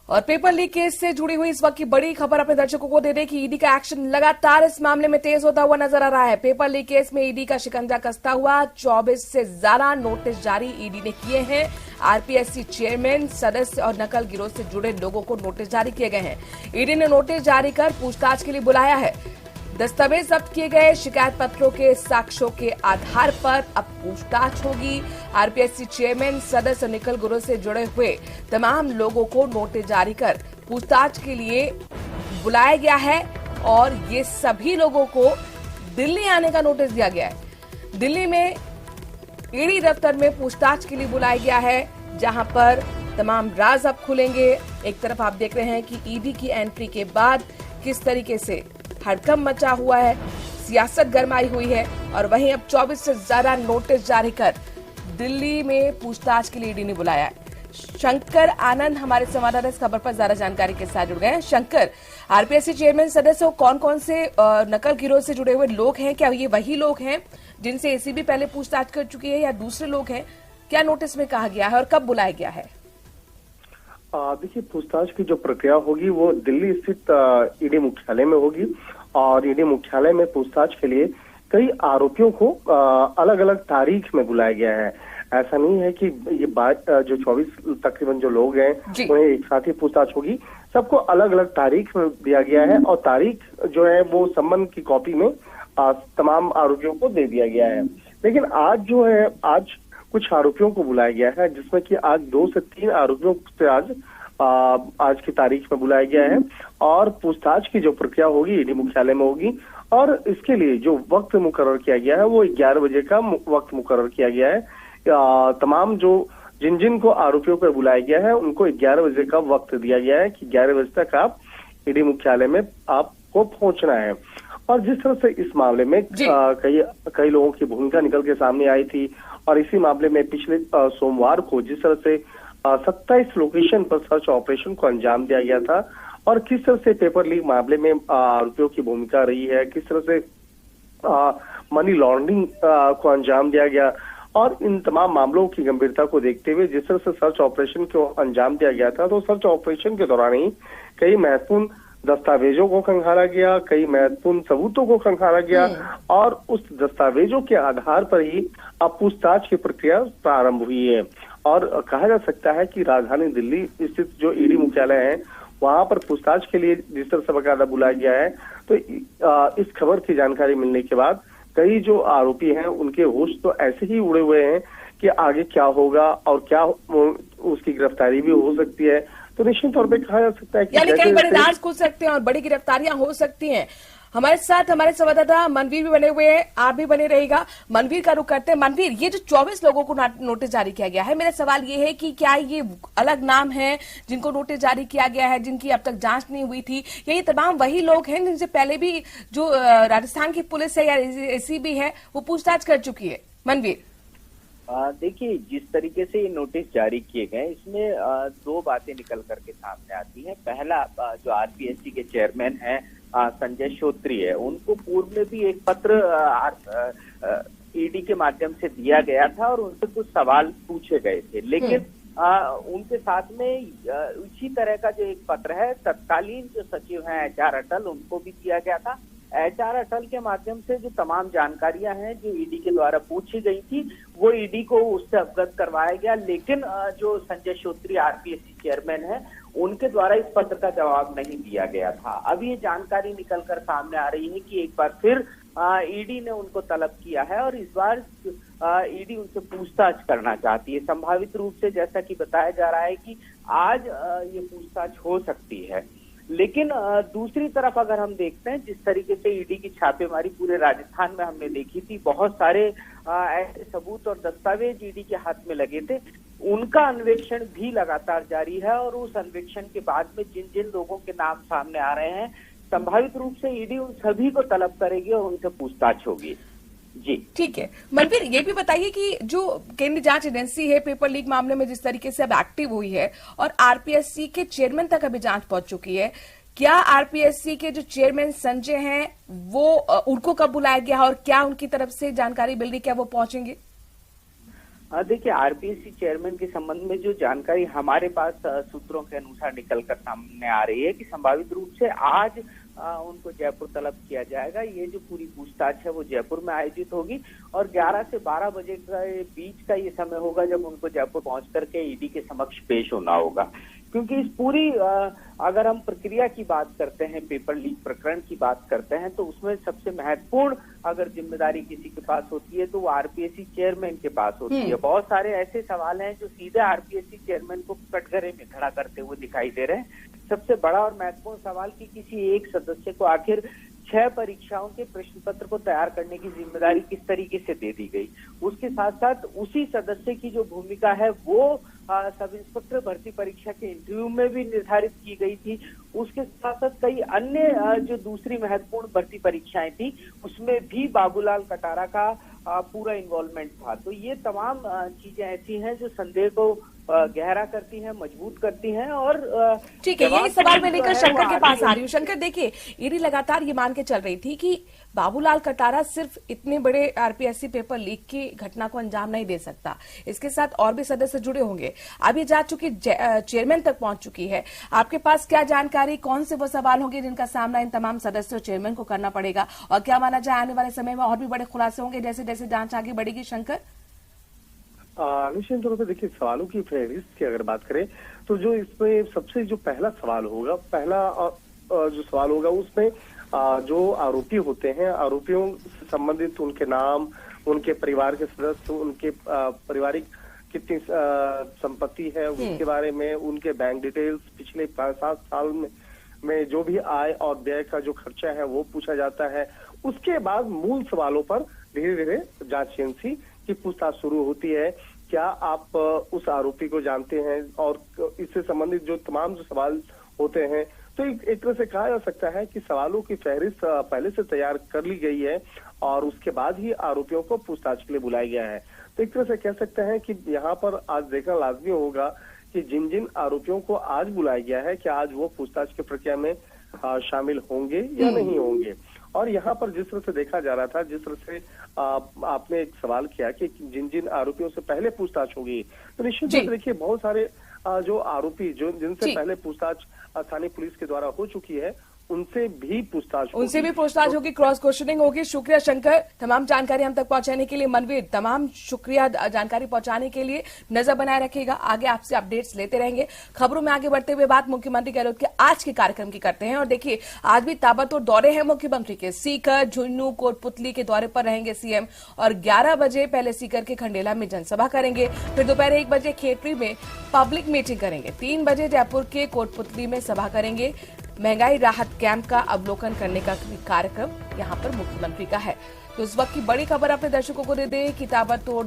और paper leak case से जुड़ी हुई इस वक्त की बड़ी खबर अपने दर्शकों को दे दें कि ईडी का एक्शन लगातार इस मामले में तेज होता हुआ नजर आ रहा है। पेपर लीक केस में ईडी का शिकंजा कसता हुआ 24 से ज्यादा नोटिस जारी ईडी ने किए हैं। आरपीएससी चेयरमैन, सदस्य और नकल गिरोह से जुड़े लोगों को नोटिस जारी किए गए हैं। ईडी ने नोटिस जारी कर पूछताछ के लिए बुलाया है। दस्तावेज जब्त किए गए शिकायत पत्रों के साक्ष्यों के आधार पर अब पूछताछ होगी। आरपीएससी चेयरमैन, सदस्य और निकल गिरोह से जुड़े हुए तमाम लोगों को नोटिस जारी कर पूछताछ के लिए बुलाया गया है और ये सभी लोगों को दिल्ली आने का नोटिस दिया गया है। दिल्ली में ईडी दफ्तर में पूछताछ के लिए बुलाया गया है, जहां पर तमाम राज अब खुलेंगे। एक तरफ आप देख रहे हैं कि ईडी की एंट्री के बाद किस तरीके से हड़कंप मचा हुआ है, सियासत गरमाई हुई है, और वहीं अब 24 से ज्यादा नोटिस जारी कर दिल्ली में पूछताछ के लिए ईडी ने बुलाया है। शंकर आनंद हमारे संवाददाता इस खबर पर ज्यादा जानकारी के साथ जुड़ गए हैं। शंकर, आरपीएससी चेयरमैन, सदस्य कौन कौन से नकल गिरोह से जुड़े हुए लोग हैं? क्या ये वही लोग हैं जिनसे एसीबी पहले पूछताछ कर चुकी है या दूसरे लोग हैं? क्या नोटिस में कहा गया है और कब बुलाया गया है? देखिए, पूछताछ की जो प्रक्रिया होगी वो दिल्ली स्थित ईडी मुख्यालय में होगी और ईडी मुख्यालय में पूछताछ के लिए कई आरोपियों को अलग अलग तारीख में बुलाया गया है। ऐसा नहीं है कि ये बात जो 24 तकरीबन जो लोग हैं उन्हें एक साथ ही पूछताछ होगी। सबको अलग अलग तारीख में दिया गया है और तारीख जो है वो सम्मन की कॉपी में तमाम आरोपियों को दे दिया गया है। लेकिन आज जो है, आज कुछ आरोपियों को बुलाया गया है, जिसमें कि आज 2 से 3 आरोपियों से आज की तारीख में बुलाया गया है और पूछताछ की जो प्रक्रिया होगी ईडी मुख्यालय में होगी। और इसके लिए जो वक्त मुकर्रर किया गया है वो 11 बजे का वक्त मुकर्रर किया गया है। तमाम जो जिन को आरोपियों को बुलाया गया है उनको 11 बजे का वक्त दिया गया है कि 11 बजे तक आप ईडी मुख्यालय में आपको पहुंचना है। और जिस तरह से इस मामले में कई लोगों की भूमिका निकल के सामने आई थी और इसी मामले में पिछले सोमवार को जिस तरह से 27 लोकेशन पर सर्च ऑपरेशन को अंजाम दिया गया था और किस तरह से पेपर लीक मामले में आरोपियों की भूमिका रही है, किस तरह से मनी लॉन्ड्रिंग को अंजाम दिया गया, और इन तमाम मामलों की गंभीरता को देखते हुए जिस तरह से सर्च ऑपरेशन को अंजाम दिया गया था, तो सर्च ऑपरेशन के दौरान ही कई महत्वपूर्ण दस्तावेजों को खंगाला गया, कई महत्वपूर्ण सबूतों को खंगाला गया और उस दस्तावेजों के आधार पर ही अब पूछताछ की प्रक्रिया प्रारंभ हुई है। और कहा जा सकता है कि राजधानी दिल्ली स्थित जो ईडी मुख्यालय है वहां पर पूछताछ के लिए जिस तरह से बकायदा बुलाया गया है, तो इस खबर की जानकारी मिलने के बाद कई जो आरोपी हैं उनके होश तो ऐसे ही उड़े हुए हैं कि आगे क्या होगा और क्या उसकी गिरफ्तारी भी हो सकती है। तो निश्चित तौर पे कहा जा सकता है कि यानी कई बड़े राज खुल सकते हैं और बड़ी गिरफ्तारियां हो सकती हैं। हमारे साथ हमारे संवाददाता मनवीर भी बने हुए हैं, आप भी बने रहेगा। मनवीर का रुख करते हैं। मनवीर, ये जो 24 लोगों को नोटिस जारी किया गया है, मेरा सवाल ये है कि क्या ये अलग नाम है जिनको नोटिस जारी किया गया है, जिनकी अब तक जांच नहीं हुई थी, या ये तमाम वही लोग हैं जिनसे पहले भी जो राजस्थान की पुलिस है या एसीबी है वो पूछताछ कर चुकी है? मनवीर, देखिए, जिस तरीके से ये नोटिस जारी किए गए इसमें 2 बातें निकल करके सामने आती हैं। पहला, जो आरपीएससी के चेयरमैन हैं संजय श्रोत्री है, उनको पूर्व में भी एक पत्र ईडी के माध्यम से दिया गया था और उनसे कुछ सवाल पूछे गए थे। लेकिन उनके साथ में इसी तरह का जो एक पत्र है तत्कालीन जो सचिव हैं एचआर अटल, उनको भी दिया गया था। एचआर अटल के माध्यम से जो तमाम जानकारियां हैं जो ईडी के द्वारा पूछी गई थी वो ईडी को उससे अवगत करवाया गया। लेकिन जो संजय श्रोत्री आरपीएससी चेयरमैन है उनके द्वारा इस पत्र का जवाब नहीं दिया गया था। अब ये जानकारी निकलकर सामने आ रही है कि एक बार फिर ईडी ने उनको तलब किया है और इस बार ईडी उनसे पूछताछ करना चाहती है। संभावित रूप से जैसा कि बताया जा रहा है कि आज ये पूछताछ हो सकती है। लेकिन दूसरी तरफ अगर हम देखते हैं जिस तरीके से ईडी की छापेमारी पूरे राजस्थान में हमने देखी थी, बहुत सारे ऐसे सबूत और दस्तावेज ईडी के हाथ में लगे थे, उनका अन्वेषण भी लगातार जारी है और उस अन्वेषण के बाद में जिन जिन लोगों के नाम सामने आ रहे हैं संभावित रूप से ईडी उन सभी को तलब करेगी और उनसे पूछताछ होगी। जी ठीक है। मनवीर, ये भी बताइए कि जो केंद्रीय जांच एजेंसी है पेपर लीक मामले में जिस तरीके से अब एक्टिव हुई है और आरपीएससी के चेयरमैन तक अभी जांच पहुंच चुकी है, क्या आरपीएससी के जो चेयरमैन संजय हैं वो उनको कब बुलाया गया और क्या उनकी तरफ से जानकारी मिल रही, क्या वो पहुंचेंगे? देखिए, आरपीएससी चेयरमैन के संबंध में जो जानकारी हमारे पास सूत्रों के अनुसार निकलकर सामने आ रही है कि संभावित रूप से आज उनको जयपुर तलब किया जाएगा। ये जो पूरी पूछताछ है वो जयपुर में आयोजित होगी और 11 से 12 बजे के बीच का ये समय होगा जब उनको जयपुर पहुंच करके ईडी के समक्ष पेश होना होगा। क्योंकि इस पूरी अगर हम प्रक्रिया की बात करते हैं, पेपर लीक प्रकरण की बात करते हैं, तो उसमें सबसे महत्वपूर्ण अगर जिम्मेदारी किसी के पास होती है तो वो आरपीएससी चेयरमैन के पास होती है। बहुत सारे ऐसे सवाल हैं जो सीधे आरपीएससी चेयरमैन को कटघरे में खड़ा करते हुए दिखाई दे रहे हैं। सबसे बड़ा और महत्वपूर्ण सवाल कि किसी एक सदस्य को आखिर 6 परीक्षाओं के प्रश्न पत्र को तैयार करने की जिम्मेदारी किस तरीके से दे दी गई। उसके साथ साथ उसी सदस्य की जो भूमिका है वो सब इंस्पेक्टर भर्ती परीक्षा के इंटरव्यू में भी निर्धारित की गई थी। उसके साथ साथ कई अन्य जो दूसरी महत्वपूर्ण भर्ती परीक्षाएं थी उसमें भी बाबूलाल कटारा का पूरा इन्वॉल्वमेंट था। तो ये तमाम चीजें ऐसी हैं जो संदेह को गहरा करती हैं, मजबूत करती हैं। और ठीक है, यही सवाल मैं लेकर शंकर के पास आ रही हूँ। शंकर, देखिए, ईडी लगातार ये मान के चल रही थी कि बाबूलाल कटारा सिर्फ इतने बड़े आरपीएससी पेपर लीक की घटना को अंजाम नहीं दे सकता, इसके साथ और भी सदस्य जुड़े होंगे। अब ये जा चुकी चेयरमैन तक पहुंच चुकी है। आपके पास क्या जानकारी, कौन से वो सवाल होंगे जिनका सामना इन तमाम सदस्यों चेयरमैन को करना पड़ेगा, और क्या माना जाए आने वाले समय में और भी बड़े खुलासे होंगे जैसे जैसे जांच आगे बढ़ेगी? शंकर, निश्चित तौर पर देखिए, सवालों की फहरिस्त की अगर बात करें तो जो इसमें सबसे जो पहला सवाल होगा, जो सवाल होगा उसमें जो आरोपी होते हैं, आरोपियों से संबंधित उनके नाम, उनके परिवार के सदस्य, उनके पारिवारिक कितनी संपत्ति है उसके बारे में, उनके बैंक डिटेल्स, पिछले 5-7 साल में जो भी आय और व्यय का जो खर्चा है वो पूछा जाता है। उसके बाद मूल सवालों पर धीरे धीरे जांच एजेंसी की पूछताछ शुरू होती है। क्या आप उस आरोपी को जानते हैं, और इससे संबंधित जो तमाम जो सवाल होते हैं, तो एक तरह से कहा जा सकता है कि सवालों की फहरिस्त पहले से तैयार कर ली गई है और उसके बाद ही आरोपियों को पूछताछ के लिए बुलाया गया है। तो एक तरह से कह सकते हैं कि यहाँ पर आज देखना लाजमी होगा कि जिन जिन आरोपियों को आज बुलाया गया है, क्या आज वो पूछताछ की प्रक्रिया में शामिल होंगे या नहीं होंगे। और यहाँ पर जिस तरह से देखा जा रहा था, जिस तरह से आपने एक सवाल किया कि जिन जिन आरोपियों से पहले पूछताछ होगी, तो निश्चित रूप से देखिए बहुत सारे जो आरोपी जिनसे पहले पूछताछ स्थानीय पुलिस के द्वारा हो चुकी है उनसे भी पूछताछ होगी, क्रॉस क्वेश्चनिंग होगी। शुक्रिया शंकर, तमाम जानकारी हम तक पहुंचाने के लिए। मनवीर, तमाम शुक्रिया जानकारी पहुंचाने के लिए। नजर बनाए रखिएगा, आगे आपसे अपडेट्स लेते रहेंगे। खबरों में आगे बढ़ते हुए बात मुख्यमंत्री गहलोत के आज के कार्यक्रम की करते हैं। और देखिए, आज भी ताबड़तोड़ दौरे हैं मुख्यमंत्री के। सीकर, झुंझुनू, कोटपुतली के दौरे पर रहेंगे सीएम और 11 बजे पहले सीकर के खंडेला में जनसभा करेंगे, फिर दोपहर 1 बजे खेतड़ी में पब्लिक मीटिंग करेंगे, 3 बजे जयपुर के कोटपुतली में सभा करेंगे। महंगाई राहत कैंप का अवलोकन करने का कार्यक्रम यहां पर मुख्यमंत्री का है। तो इस वक्त की बड़ी खबर अपने दर्शकों को दे कि ताबड़तोड़